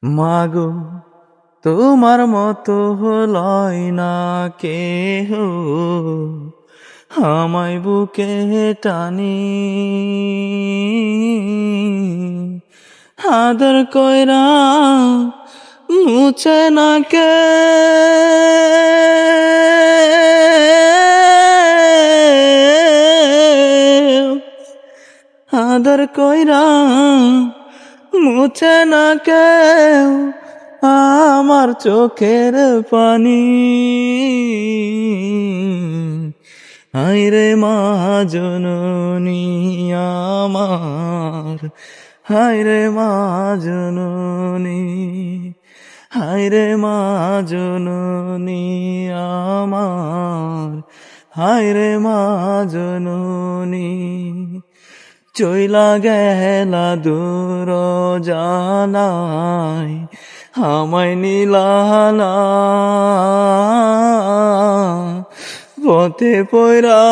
মাগো তোমার মতো হলয় না কেহ, আমায় বুকে টানি আদর কইরা মুছে না কে আদর কইরা মুছে না কেউ আমার চোখের পানি। হায়রে মা জননী আমার, হায়রে মা জননী, হায়রে মা জননী আমার, হায়রে মা জননী। চইলা গেলা দূর জানাই আমায় নিলানা, পথে পয়রা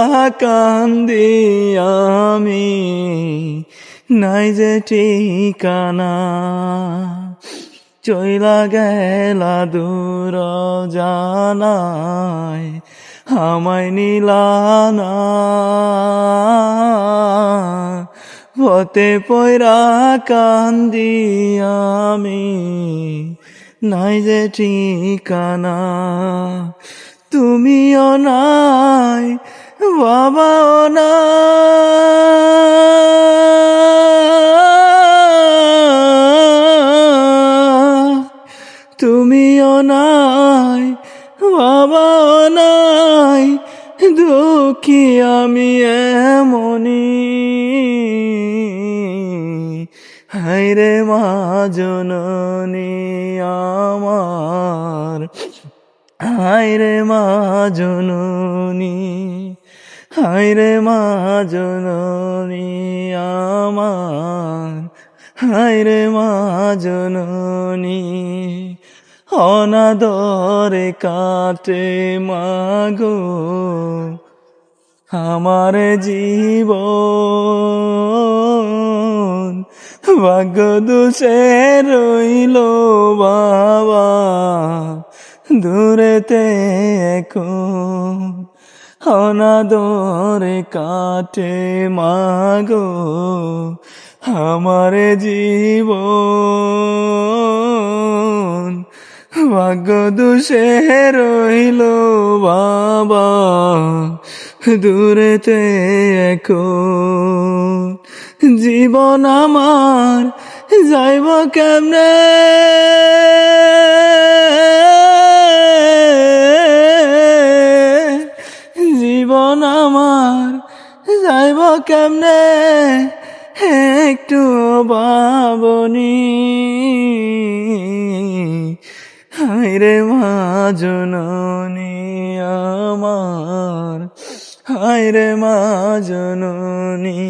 কান্দি আমি নাই যে ঠিকানা। চইলা গেলা দূর জানাই আমায় নিলানা, পথে পয়রা কান্দি আমি নাই যে ঠিকানা। তুমিও নাই বাবাও না, তুমিও নাই বাবাও নাই, দুঃখী আমি এমনি। হায়রে মা জননী আমার, হায়রে মা জননী, হায়রে মা জননী আমার, হায়রে মা জননী। অনাদরে কাটে মাগো আমার জীবন, ভাগ্য দোষে রইল বাবা দূরেতে এখন। অনাদরে কাটে মাগো আমার জীবন, ভাগ্য দোষে রইল বাবা দূরেতে এখন। জীবন আমার যাইব কেমনে, জীবন আমার যাইব কেমনে একটু ভাবনি। হায়রে মা জননী আমার, হায়রে মা জননী,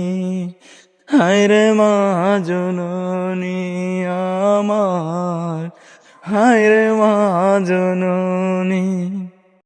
হায়রে মা জননী আমার, হায়রে মা জননী।